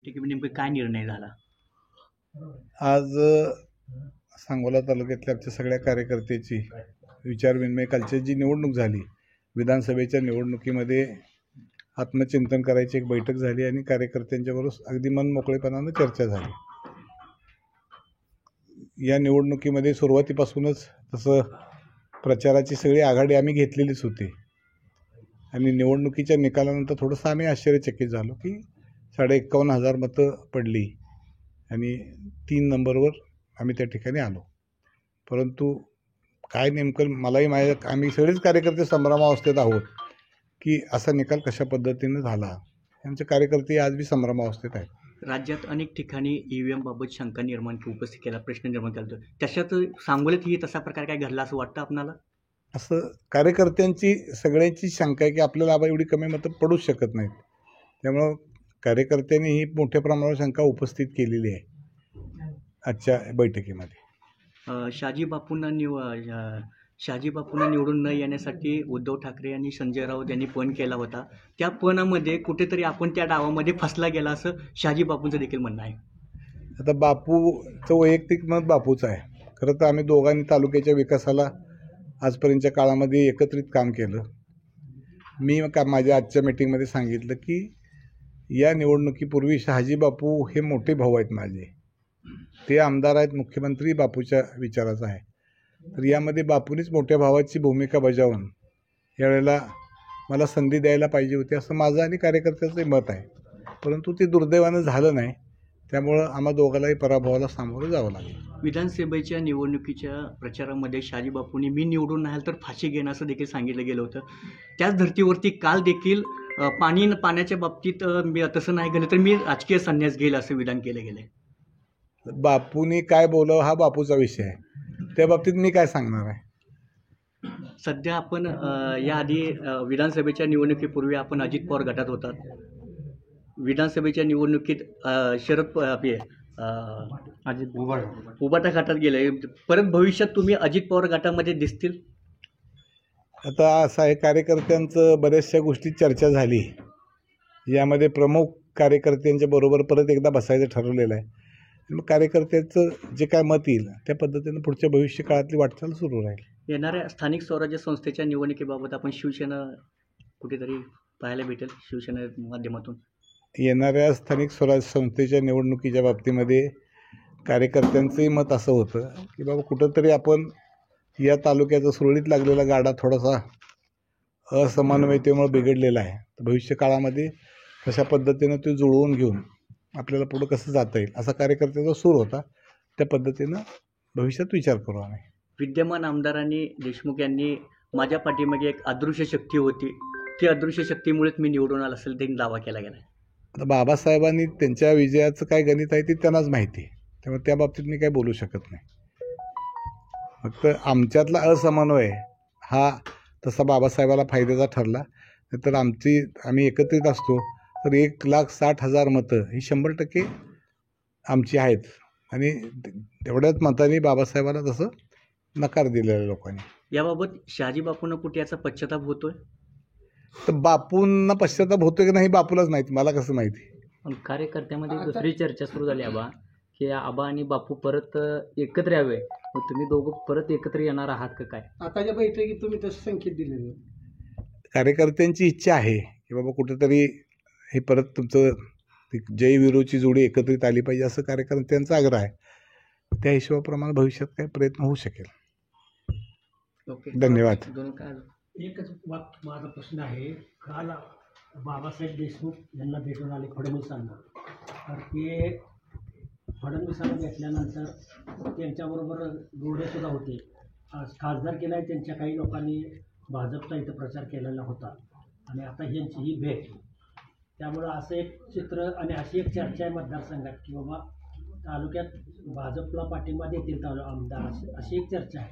ठीक आहे. नेमकं काय निर्णय झाला? आज सांगोला तालुक्यातल्या आमच्या सगळ्या कार्यकर्त्याची विचारविनिमय कालची जी निवडणूक झाली, विधानसभेच्या निवडणुकीमध्ये आत्मचिंतन करायची एक बैठक झाली आणि कार्यकर्त्यांच्याबरोबर अगदी मनमोकळेपणानं चर्चा झाली. या निवडणुकीमध्ये सुरुवातीपासूनच तसं प्रचाराची सगळी आघाडी आम्ही घेतलेलीच होती आणि निवडणुकीच्या निकालानंतर थोडंसं आम्ही आश्चर्यचकित झालो की 51,500 मतं पडली आणि 3 नंबरवर आम्ही त्या ठिकाणी आलो. परंतु काय नेमकं मलाही आम्ही सगळेच कार्यकर्ते संभ्रमावस्थेत आहोत की असा निकाल कशा पद्धतीनं झाला. आमचे कार्यकर्ते आज बी संभ्रमावस्थेत आहेत. राज्यात अनेक ठिकाणी ईव्हीएम बाबत शंका निर्माण उपस्थित केला, प्रश्न निर्माण केला. त्याच्यात सांगोल्यातही तसा प्रकार काय घडला असं वाटतं आपणाला? असं कार्यकर्त्यांची सगळ्यांची शंका आहे की आपल्याला आबा एवढी कमी मतं पडूच शकत नाहीत. त्यामुळं कार्यकर्त्यांनी ही मोठ्या प्रमाणावर शंका उपस्थित केलेली आहे आजच्या बैठकीमध्ये. शहाजी बापूंना निवडून न येण्यासाठी उद्धव ठाकरे आणि संजय राऊत यांनी पण केला होता. त्या पणामध्ये कुठेतरी आपण त्या डावामध्ये फसला गेला असं शहाजी बापूंचं देखील म्हणणं आहे. आता बापूचं वैयक्तिक मत बापूचं आहे. खरं तर आम्ही दोघांनी तालुक्याच्या विकासाला आजपर्यंतच्या काळामध्ये एकत्रित काम केलं. मी माझ्या आजच्या मीटिंगमध्ये सांगितलं की या निवडणुकीपूर्वी शहाजी बापू हे मोठे भाऊ आहेत माझे. ते आमदार आहेत, मुख्यमंत्री बापूच्या विचाराचा आहे. तर यामध्ये बापूनीच मोठ्या भावाची भूमिका बजावून यावेळेला मला संधी द्यायला पाहिजे होती असं माझं आणि कार्यकर्त्याचं मत आहे. परंतु ते दुर्दैवानं झालं नाही. त्यामुळं आम्हा दोघांनाही पराभवाला सामोरं जावं लागलं. विधानसभेच्या निवडणुकीच्या प्रचारामध्ये शहाजी बापूंनी मी निवडून नाही तर फाशी घेणं असं देखील सांगितलं गेलं होतं. त्याच धर्तीवरती काल देखील पाण्याच्या बाबतीत मी तसं नाही गेलं तर मी राजकीय संन्यास घेईल असं विधान केलं गेलं आहे. बापूंनी काय बोलावं हा बापूचा विषय आहे. त्या बाबतीत मी काय सांगणार आहे. सध्या आपण याआधी विधानसभेच्या निवडणुकीपूर्वी आपण अजित पवार गटात होतात. विधानसभेच्या निवडणुकीत शरद उबाटा गटात गेले. परत भविष्यात तुम्ही अजित पवार गटामध्ये दिसतील? आता असं आहे, कार्यकर्त्यांचं बऱ्याचशा गोष्टी चर्चा झाली. यामध्ये प्रमुख कार्यकर्त्यांच्या बरोबर परत एकदा बसायचं ठरवलेलं आहे. मग कार्यकर्त्याचं जे काय मत येईल त्या पद्धतीनं पुढच्या भविष्य काळातली वाटचाल सुरू राहील. येणाऱ्या स्थानिक स्वराज्य संस्थेच्या निवडणुकीबाबत आपण शिवसेना कुठेतरी पाहायला भेटेल शिवसेना माध्यमातून? येणाऱ्या स्थानिक स्वराज्य संस्थेच्या निवडणुकीच्या बाबतीमध्ये कार्यकर्त्यांचंही मत असं होतं की बाबा कुठंतरी आपण या तालुक्याचा सुरळीत लागलेला गाडा थोडासा असमन्वयतेमुळे बिघडलेला आहे. तर भविष्य काळामध्ये कशा पद्धतीनं ते जुळवून घेऊन आपल्याला पुढं कसं जाता येईल असा कार्यकर्त्याचा सूर होता. त्या पद्धतीनं भविष्यात विचार करू आम्ही. विद्यमान आमदारांनी देशमुख यांनी माझ्या पाठीमागे एक अदृश्य शक्ती होती, ती अदृश्य शक्तीमुळेच मी निवडून आला असेल त्यांनी दावा केला गेला. आता बाबासाहेबांनी त्यांच्या विजयाचं काय गणित आहे ते त्यांनाच माहिती आहे. त्यामुळे त्या बाबतीत मी काय बोलू शकत नाही. फक्त आमच्यातला असमन्वय हा तसा बाबासाहेबाला फायद्याचा ठरला. नाहीतर आम्ही एकत्रित असतो तर 1,60,000 मतं ही 100% आमची आहेत आणि तेवढ्याच मतांनी बाबासाहेबाला तसं नकार दिलेल्या लोकांनी. याबाबत शहाजी बापूंना कुठे याचा पश्चाताप होतोय? तर बापूंना पश्चाताप होतोय की नाही बापूलाच माहिती, मला कसं माहिती. कार्यकर्त्यामध्ये दुसरी चर्चा सुरू झाली आबा की आबा आणि बापू परत एकत्र यावे, मग तुम्ही दोघं परत एकत्र येणार आहात का काय? आताच्या बैठकीत तुम्ही तसं संकेत दिलेलं. कार्यकर्त्यांची इच्छा आहे की बाबा कुठेतरी हे परत तुमचं जय वीरूची जोडी एकत्रित आली पाहिजे असं कार्यकर्त्यांचा आग्रह आहे. त्या हिशोबाप्रमाणे भविष्यात काही प्रयत्न होऊ शकेल. धन्यवाद. एकच माझा प्रश्न आहे. काल बाबासाहेब देशमुख यांना भेटून आले फडणवीसांना, तर ते फडणवीसांना भेटल्यानंतर त्यांच्याबरोबर जोडेसुद्धा होते. खासदार केला आहे त्यांच्या काही लोकांनी भाजपचा इथं प्रचार केलेला होता आणि आता यांची ही भेट, त्यामुळं असं एक चित्र आणि अशी एक चर्चा आहे मतदारसंघात की बाबा तालुक्यात भाजपला पाठिंबा देतील आमदार, अशी एक चर्चा आहे.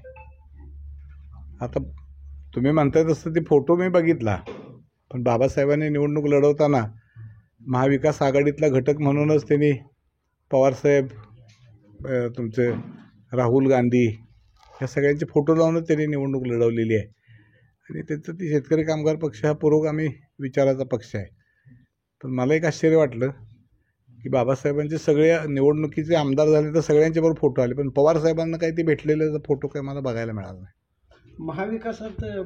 आता तुम्ही म्हणताय तसं ते फोटो मी बघितला, पण बाबासाहेबांनी निवडणूक लढवताना महाविकास आघाडीतला घटक म्हणूनच त्यांनी पवारसाहेब, तुमचे राहुल गांधी या सगळ्यांचे फोटो लावूनच त्यांनी निवडणूक लढवलेली आहे. आणि त्याचं ती शेतकरी कामगार पक्ष हा पुरोगामी विचाराचा पक्ष आहे. पण मला एक आश्चर्य वाटलं की बाबासाहेबांचे सगळे निवडणुकीचे आमदार झाले तर सगळ्यांच्या बरोबर फोटो आले, पण पवार साहेबांना काही ते भेटलेले फोटो काही मला बघायला मिळाला नाही.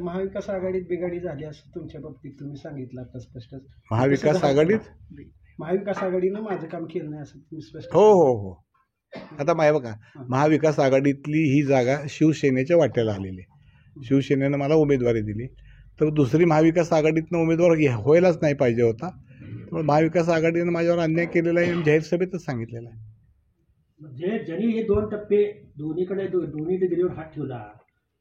महाविकास आघाडीत बिघाडी झाली असं तुमच्या बाबतीत तुम्ही सांगितलं आता स्पष्ट. महाविकास आघाडीत महाविकास आघाडीनं माझं काम केलं नाही असं तुम्ही स्पष्ट. हो. आता बघा, महाविकास आघाडीतली ही जागा शिवसेनेच्या वाट्याला आलेली आहे. शिवसेनेनं मला उमेदवारी दिली, तर दुसरी महाविकास आघाडीतनं उमेदवार व्हायलाच नाही पाहिजे होता. त्यामुळे महाविकास आघाडीनं माझ्यावर अन्याय केलेला आहे, जाहीर सभेतच सांगितलेलं आहे. म्हणजे ज्यांनी हे 2 टप्पे दोन्ही डिग्रीवर हात ठेवला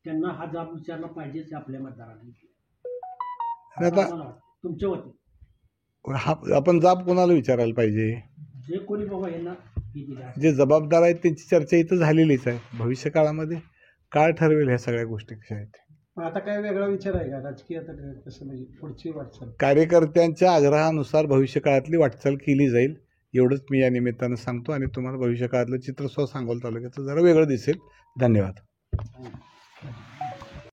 त्यांना हा जाब विचारला पाहिजेच आपल्या मतदारांनी. आता तुमच्या वतीने आपण जाब कोणाला विचारायला पाहिजे? जे कोणी बाबा यांना हे दिला जे जबाबदार आहेत त्यांची चर्चा इथं झालेलीच आहे. भविष्य काळामध्ये काळ ठरवेल ह्या सगळ्या गोष्टी कशा आहेत. आता काय वेगळा विचार आहे का राजकीय? आता कसं म्हणजे पुढची वाटचाल कार्यकर्त्यांच्या आग्रहानुसार भविष्य काळातली वाटचाल केली जाईल, एवढंच मी या निमित्तानं सांगतो. आणि तुम्हाला भविष्य काळातलं चित्र सांगोला तालुक्याचं जरा वेगळं दिसेल. धन्यवाद.